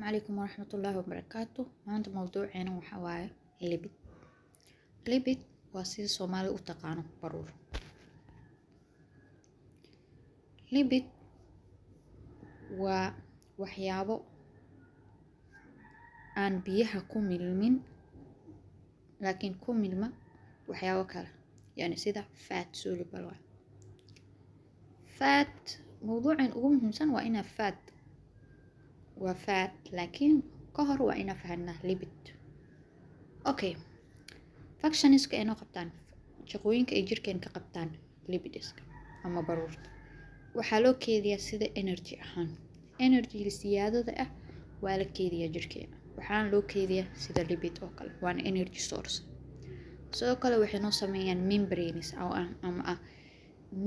عليكم ورحمة الله وبركاته. maanta mawduuceena waxa waaye lipid waa sida Soomaali u taqaano baruur. Lipid waa waxyaabo aan biyaha ku milmin laakiin ku milma waxyaabo kale, yani sida fat soluble waa. Fat mawduuceen ugu muhiimsan waa ina fat waa fat laakiin ka hor waa ina fahanaa lipid. Okay, functionska ay qabtaan shaqooyinka ay jirkeen ka qabtaan lipidiska ama baruurta waxaa loo keediyaa sida energy ahaan. Energy siyaadada ah waa la keediyaa jirkeena, waxaana loo keediyaa sida lipid oo kale, waana energy source. Sidoo kale waxay noo sameeyaan membranes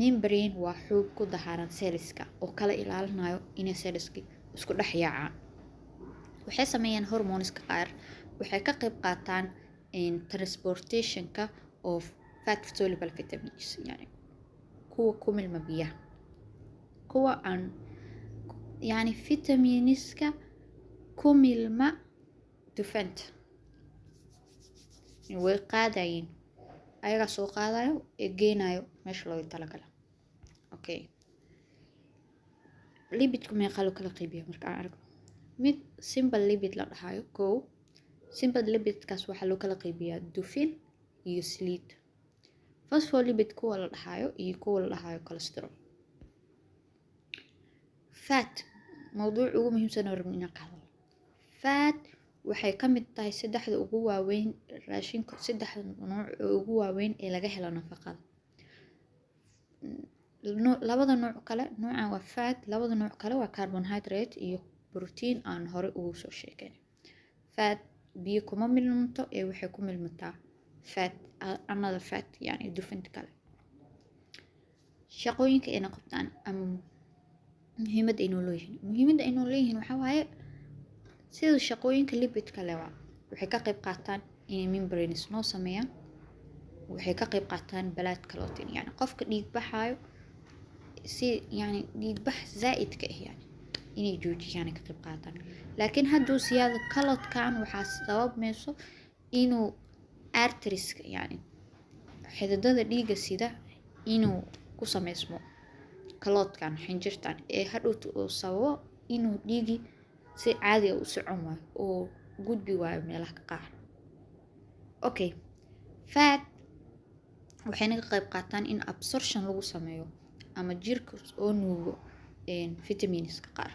membrane waa xuub ku dahaaran cellska oo kala ilaalinayo inay cellski isku dhex yaacaan. Waxay sameeyaan hormoneska qaar, waxay ka qayb qaataan transportationka of fat soluble vitamins, yani kuwa ku milma biyaha, kuwa aan yani vitaminiska ku milma dufanta way qaadayin, ayaga soo qaadayo ee geenayo meesha loogu talagalay. Okay, lipidku meeqa loo kala qaybiyaa marka aan aragno mid simple lipid la dhahayo. Simple lipidkaas waxaa loo kala qaybiyaa dufin iyo saliid. Phospholipid kuwa la dhahayo iyo kuwa la dhahayo cholesterol. Fat mawduuc ugu muhiimsan oo rabno inaan ka hadlo. Fat waxay ka mid tahay saddexda ugu waaweyn raashinka, saddexda nooc ugu waaweyn ee laga helo nafaqada. Labada nooc kale, noocan waa fat, labada nooc kale waa carbohydrate iyo protein aan hore ugu soo sheegnay. Fat biyo kuma milmanto ee waxay ku milmataa fat, another fat, yani dufanta kale. Shaqooyinka ay qabtaan ama muhiimada ay noo leeyihiin. Muhiimada ay noo leeyihiin waxa waaye sida shaqooyinka lipidka leh waxay ka qayb qaataan inay membranes noo sameeyaan. Waxay ka qayb qaataan blood clotting, yani qofka dhiig baxayo si yani dhiig bax zaa'idka ah yani inay joojiyaan ka qayb qaataan. Laakiin hadduu siyaado clotkan waxaa sababmayso inuu arterieska yani xididada dhiiga sida inuu ku sameysmo clotkan xinjirtan ee hadhowtu uu sababo inuu dhiigi si caadi ah u socon waayo oo gudbi waayo meelaha qaar. Okay, fat waxay naga qayb qaataan in absorption lagu sameeyo ama jirka oo nuugo vitaminiska qaar.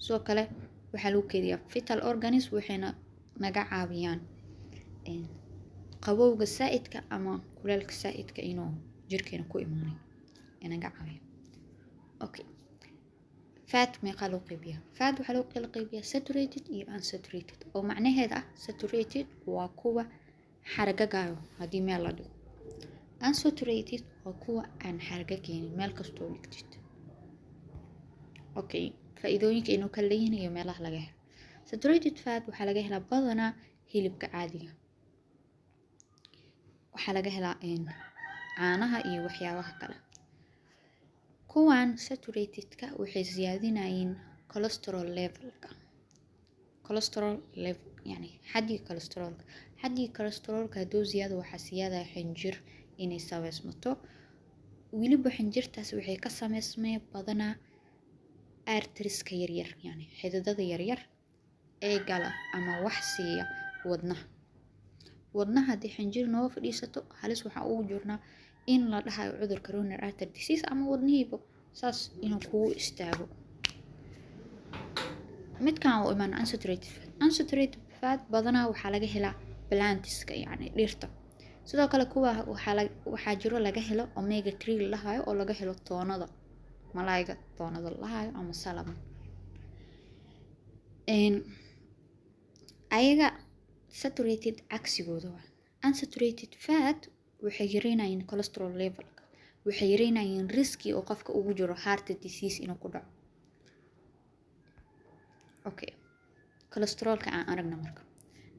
Sidoo kale waxaa lagu keediyaa vital organs, waxayna naga caawiyaan qabowga saa'idka ama kulaylka saa'idka inuu jirkeena ku imaanayo naga caawiyo. Okay, fat meeqa loo qaybiyaa? Fat waxaa loo kala qaybiyaa saturated iyo unsaturated, oo macnaheeda ah saturated waa kuwa xargagayo haddii meel la dhigo. Unsaturated waa kuwa aan xarga keenin meel kastoo dhigtid. Okay, faa'iidooyinka inuu kala leeyihiin iyo meelaha laga helo. Saturated fat waxaa laga helaa badanaa hilibka caadiga, waxaa laga helaa caanaha iyo waxyaabaha kale. Kuwan saturatedka waxay siyaadinayaan cholesterol levelka. Cholesterol level yani xaddiga cholesterolka. Xaddiga cholesterolka hadduu ziyaado waxaa siyaadaya xinjir inay sameysmato. Weliba xinjirtaas waxay ka sameysmee badanaa arterieska yaryar, yani xididada yaryar ee gala ama wax siiya wadnaha. Wadnaha haddii xinjir noo fadhiisato halis waxaa ugu jirnaa in la dhahayo cudurka coronary artery disease ama wadnihiiba saas inuu kugu istaago. Midkaan oo imaan unsaturated fat. Unsaturated fat badanaa waxaa laga helaa plantska, yani dhirta. Sidoo kale kuwa waxaa jiro laga helo omega 3 la dhahayo oo laga helo toonada, malayga toonada la dhahayo ama salmon. Ayaga saturated cagsigooda waa. Unsaturated fat waxay yareynayaan cholesterol levelka, waxay yareynayaan riski oo qofka ugu jiro heart disease inuu ku dhaco. Okay, cholesterolka aan aragna marka.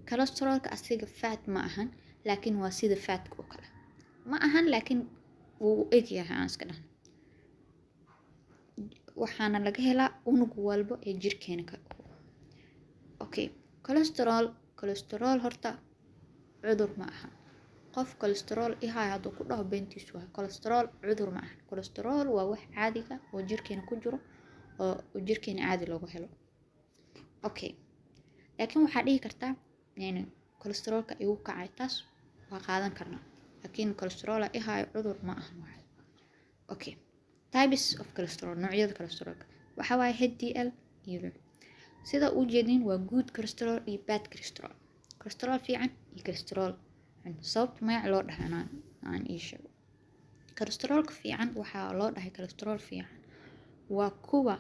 Cholesterolka asiga fat ma ahan, laakiin waa sida fatka oo kale. Ma ahan laakiin wuu eg yahay aan iska dhahan. waxaana laga helaa unug walba ee jirkeena ka okay, cholesterol horta cudur ma aha. qof cholesterol ihayo hadduu ku dhaho beentiisu waa cholesterol cudur ma aha. Cholesterol waa wax caadiga oo jirkeena ku jiro oo jirkeena caadi looga helo. Okay, laakiin waxaa dhihi kartaa yani cholesterolka igu kacay taas waa qaadan karnaa, laakiin cholesterol ihayo cudur ma aha waxa. Okay, types of cholesterol, noocyada cholesterolka waxa waaye HDL iyo sida u jeedin waa good cholesterol iyo bad cholesterol. Cholesterol fiican iyo cholesterol sababta magac loo dhahanaa aan ii sheego. Cholesterolka fiican waxaa loo dhahay cholesterol fiican waa kuwa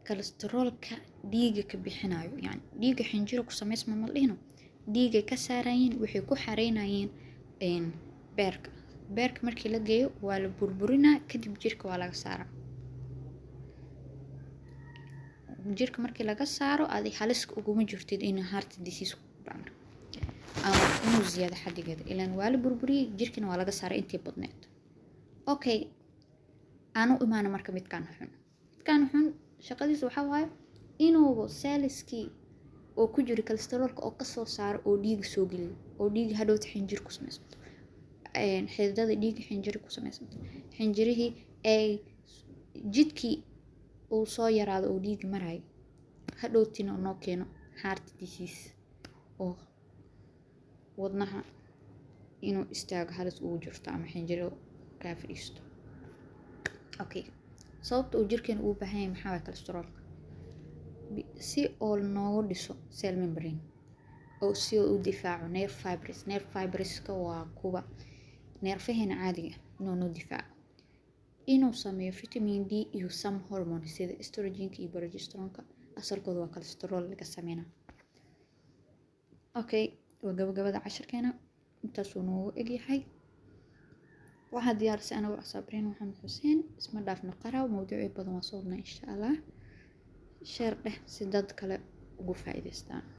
cholesterolka dhiiga ka bixinayo, yani dhiiga xinjiro ku sameysma ma dhihno, dhiiga ka saarayeen waxay ku xareynayeen beerka markii la geeyo waa la burburinaa kadib jirka waa laga saaraa. jirka markii laga saaro adi halis uguma jirtid in heart disease ku dhacdo ama inuu ziyaado xadigeeda, ilaan waa la burburiyay jirkina waa laga saaray intii badneed. Okay, aanu imaana marka midkaan xun shaqadiisa waxaa waaye inuu cells-kii oo ku jiro cholesterolka oo ka soo saaro oo dhiig soo geliyo oo dhiig hadhowta xinjir ku sameysmato, xididada dhiig xinjir ku sameysmato, xinjirihii ay jidkii uu soo yaraado oo dhiig maray hadhowtina noo keeno heart disease oo wadnaha inuu istaago halis ugu jirto ama xinjiro ka fadhiisto. Okay, sababta uu jirkeena u baahan yahay maxaa waaye cholesterolka si oo noogu dhiso cell membrane oo si uu u difaaco nerve fibreska waa kuwa neerfaheena caadiga inuu noo difaaco, inuu sameeyo vitamin D iyo some hormones sida estrogenka iyo progesterone-ka asalkooda waa cholesterol laga sameynaa. Okay, waa gabagabada casharkeena intaasuu noogu egyahay. waxaa diyaarisay anigu Sabrina Maxamed Xuseen. isma dhaafno qaraw mawduucyo badan waa soo wadnaa insha Allah. share dheh si dad kale ugu faa'iideystaan.